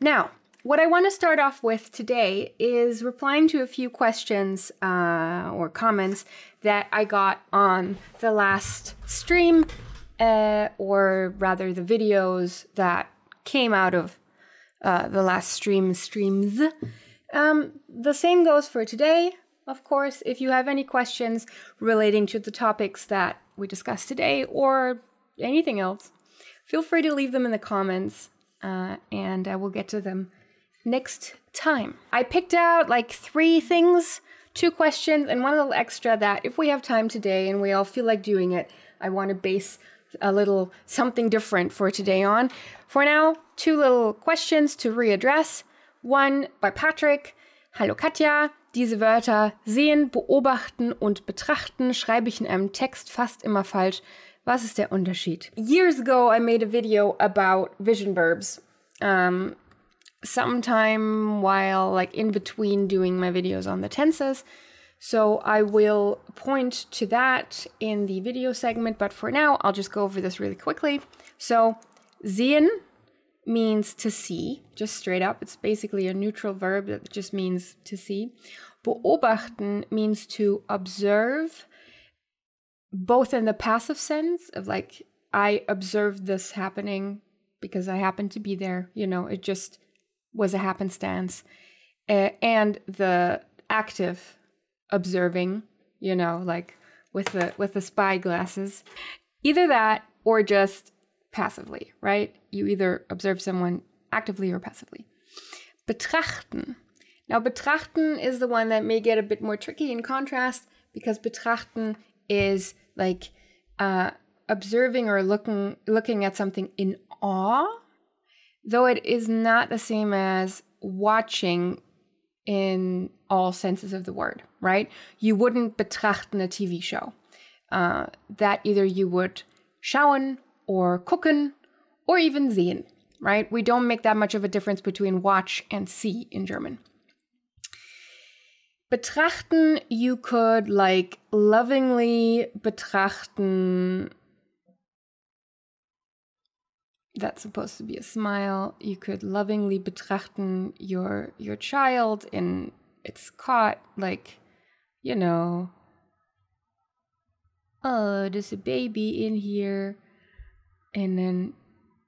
Now, what I want to start off with today is replying to a few questions or comments that I got on the last stream, or rather the videos that came out of the last streams. The same goes for today. Of course, if you have any questions relating to the topics that we discussed today or anything else, feel free to leave them in the comments and I will get to them next time. I picked out like 3 things, 2 questions, and 1 little extra that if we have time today and we all feel like doing it, I want to base a little something different for today on. For now, 2 little questions to readdress. One by Patrick. Hallo Katja. Diese Wörter sehen, beobachten und betrachten schreibe ich in einem Text fast immer falsch. Was ist der Unterschied? Years ago, I made a video about vision verbs. Sometime while like in between doing my videos on the tenses. So I will point to that in the video segment, but for now, I'll just go over this really quickly. So sehen means to see, just straight up. It's basically a neutral verb that just means to see. Beobachten means to observe, both in the passive sense of like, I observed this happening because I happened to be there, you know, it just was a happenstance, and the active observing, you know, like with the spy glasses. Either that or just passively, right? You either observe someone actively or passively. Betrachten. Now, betrachten is the one that may get a bit more tricky in contrast, because betrachten is like observing or looking at something in awe, though it is not the same as watching in all senses of the word, right? You wouldn't betrachten a TV show. That either you would schauen or gucken or even sehen, right? We don't make that much of a difference between watch and see in German. Betrachten, you could like lovingly betrachten. That's supposed to be a smile. You could lovingly betrachten your child in its cot, like, you know, oh, there's a baby in here. And then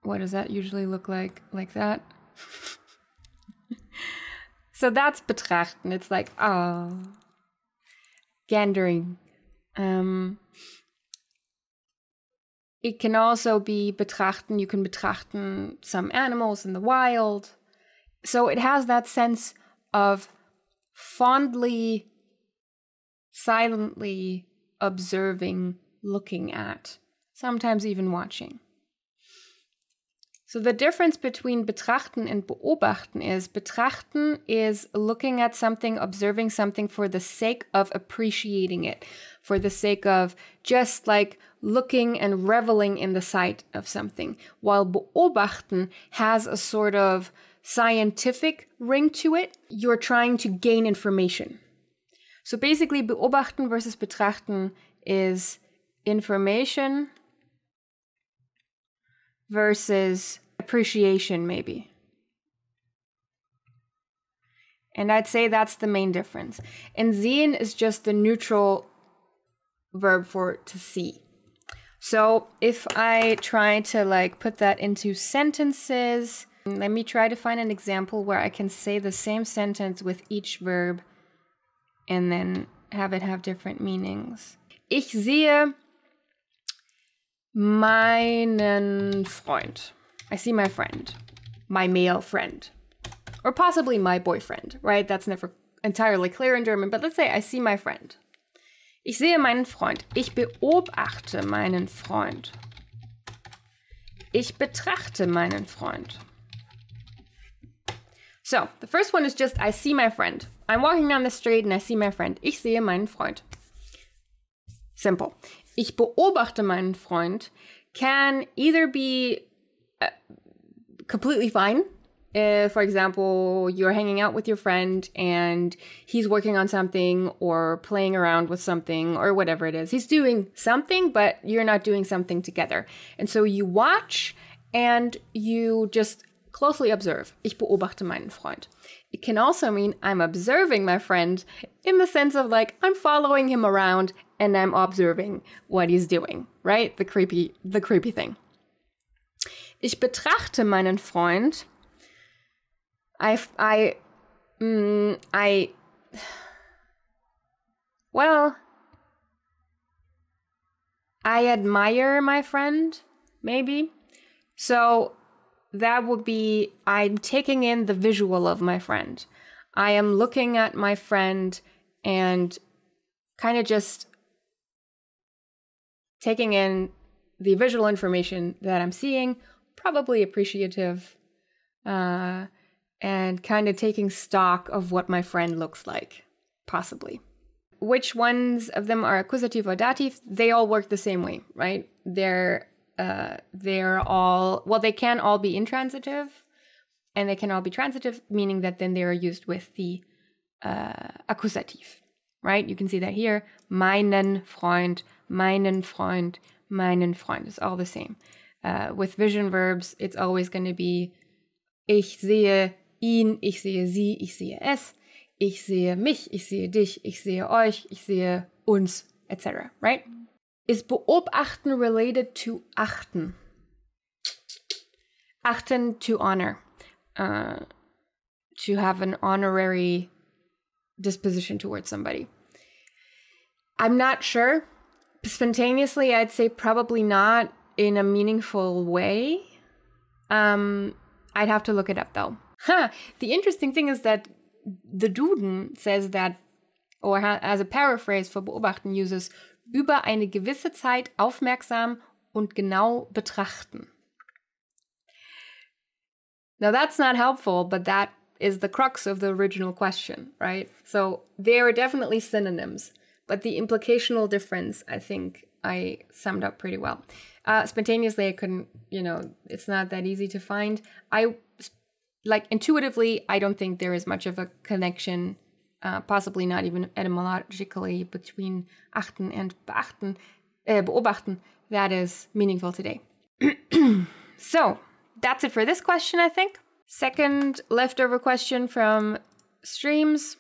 what does that usually look like? Like that. So that's betrachten. It's like, oh, gandering. It can also be betrachten. You can betrachten some animals in the wild. So it has that sense of fondly, silently observing, looking at, sometimes even watching. So the difference between betrachten and beobachten is betrachten is looking at something, observing something for the sake of appreciating it, for the sake of just like looking and reveling in the sight of something, while beobachten has a sort of scientific ring to it. You're trying to gain information. So basically beobachten versus betrachten is information versus appreciation, maybe. And I'd say that's the main difference. And sehen is just the neutral verb for to see. So if I try to like put that into sentences, let me try to find an example where I can say the same sentence with each verb and then have it have different meanings. Ich sehe meinen Freund. I see my friend, my male friend, or possibly my boyfriend, right? That's never entirely clear in German, but let's say I see my friend. Ich sehe meinen Freund. Ich beobachte meinen Freund. Ich betrachte meinen Freund. So, the first one is just I see my friend. I'm walking down the street and I see my friend. Ich sehe meinen Freund. Simple. Ich beobachte meinen Freund can either be completely fine. For example, you're hanging out with your friend and he's working on something or playing around with something or whatever it is. He's doing something, but you're not doing something together. And so you watch and you just closely observe. Ich beobachte meinen Freund. It can also mean I'm observing my friend in the sense of like I'm following him around and I'm observing what he's doing, right? The creepy thing. Ich betrachte meinen Freund. Well, I admire my friend, maybe. So that would be, I'm taking in the visual of my friend. I am looking at my friend and kind of just taking in the visual information that I'm seeing, probably appreciative, and kind of taking stock of what my friend looks like, possibly. Which ones of them are accusative or dative? They all work the same way, right? They're all, well, they can all be intransitive and they can all be transitive, meaning that then they are used with the accusative, right? You can see that here. Meinen Freund, meinen Freund, meinen Freund. It's all the same. With vision verbs, it's always going to be ich sehe ihn, ich sehe sie, ich sehe es. Ich sehe mich, ich sehe dich, ich sehe euch, ich sehe uns, etc., right? Is beobachten related to achten? Achten, to honor. To have an honorary disposition towards somebody. I'm not sure. Spontaneously, I'd say probably not in a meaningful way. I'd have to look it up though. The interesting thing is that the Duden says that, or as a paraphrase for beobachten, uses über eine gewisse Zeit aufmerksam und genau betrachten. Now that's not helpful, but that is the crux of the original question, right? So they are definitely synonyms, but the implicational difference, I think I summed up pretty well. Spontaneously, I couldn't, it's not that easy to find. Intuitively, I don't think there is much of a connection, possibly not even etymologically, between achten and beobachten that is meaningful today. So, that's it for this question, I think. Second leftover question from streams.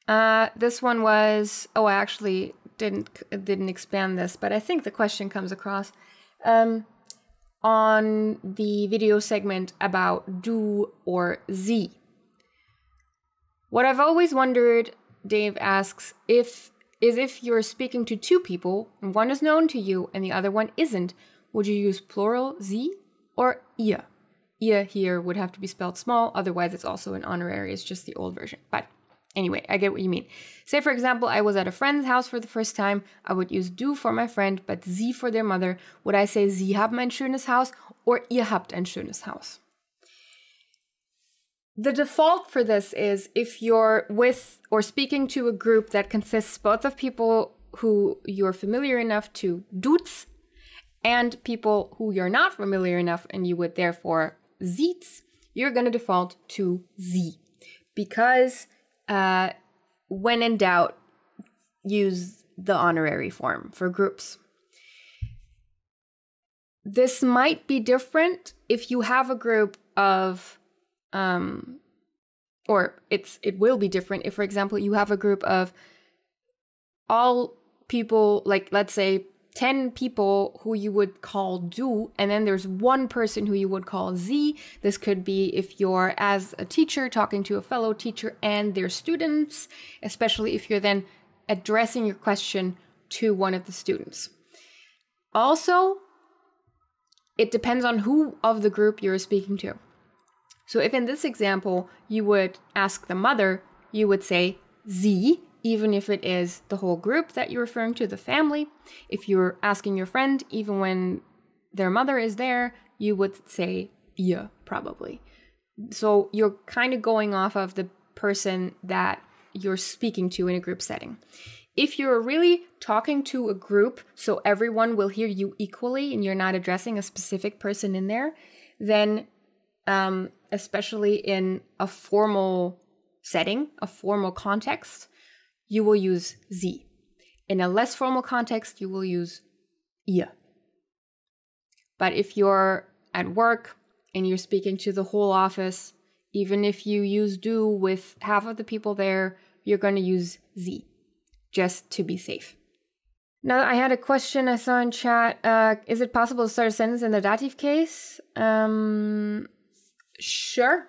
This one was, I actually didn't expand this, but I think the question comes across. On the video segment about du or sie. What I've always wondered, Dave asks, if you're speaking to two people, and one is known to you and the other one isn't, would you use plural sie or ihr? Ihr here would have to be spelled small, otherwise it's also an honorary, it's just the old version. But anyway, I get what you mean. Say, for example, I was at a friend's house for the first time. I would use du for my friend, but sie for their mother. Would I say, Sie haben ein schönes Haus or ihr habt ein schönes Haus? The default for this is if you're with or speaking to a group that consists both of people who you're familiar enough to duzen and people who you're not familiar enough and you would therefore siezen, you're going to default to sie. Because when in doubt, use the honorary form for groups. This might be different if you have a group of, or it will be different if, for example, you have a group of all people, like let's say 10 people who you would call du, and then there's one person who you would call sie. This could be if you're, as a teacher, talking to a fellow teacher and their students, especially if you're then addressing your question to one of the students. Also, it depends on who of the group you're speaking to. So if in this example, you would ask the mother, you would say sie, even if it is the whole group that you're referring to, the family. If you're asking your friend, even when their mother is there, you would say ihr, probably. So you're kind of going off of the person that you're speaking to in a group setting. If you're really talking to a group, so everyone will hear you equally and you're not addressing a specific person in there, then especially in a formal setting, a formal context, you will use sie. In a less formal context, you will use ihr. But if you're at work and you're speaking to the whole office, even if you use du with half of the people there, you're going to use sie, just to be safe. Now, I had a question I saw in chat. Is it possible to start a sentence in the dative case? Sure.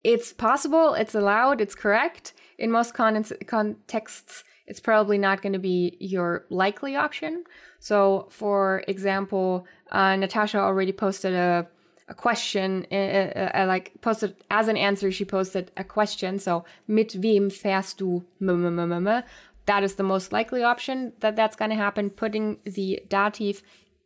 It's possible, it's allowed, it's correct. In most contexts, it's probably not going to be your likely option. So, for example, Natasha already posted a question, posted as an answer, she posted a question. So, mit wem fährst du? That is the most likely option that's going to happen, putting the dative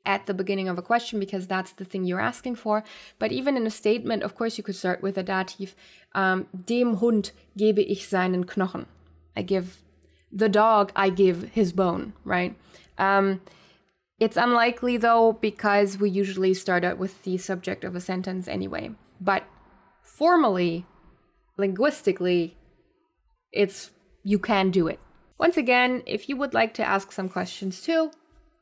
at the beginning of a question, because that's the thing you're asking for. But even in a statement, of course, you could start with a dative. Dem Hund gebe ich seinen Knochen. I give the dog, I give his bone, right? It's unlikely, though, because we usually start out with the subject of a sentence anyway. But formally, linguistically, you can do it. Once again, if you would like to ask some questions too,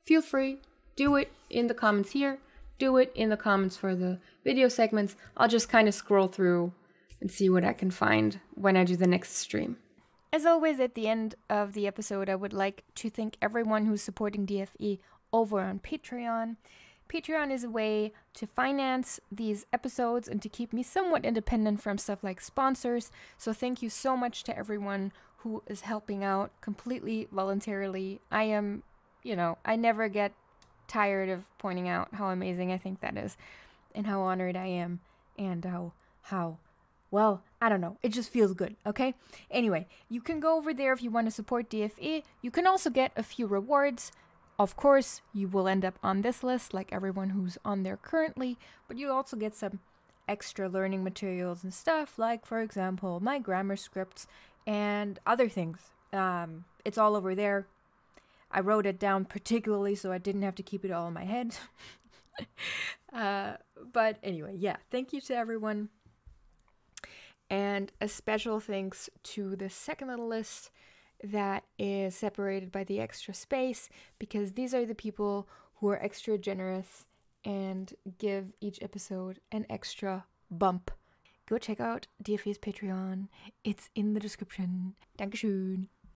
feel free. Do it in the comments here. Do it in the comments for the video segments. I'll just kind of scroll through and see what I can find when I do the next stream. As always, at the end of the episode, I would like to thank everyone who's supporting DFE over on Patreon. Patreon is a way to finance these episodes and to keep me somewhat independent from stuff like sponsors. So thank you so much to everyone who is helping out completely voluntarily. I am, I never get tired of pointing out how amazing I think that is and how honored I am and well, I don't know. It just feels good, okay? Anyway, you can go over there if you want to support DFE. You can also get a few rewards. Of course, you will end up on this list like everyone who's on there currently, but you also get some extra learning materials and stuff, like, for example, my grammar scripts and other things. It's all over there. I wrote it down particularly so I didn't have to keep it all in my head. But anyway, yeah, thank you to everyone. And a special thanks to the second little list that is separated by the extra space, because these are the people who are extra generous and give each episode an extra bump. Go check out DFE's Patreon. It's in the description. Dankeschön.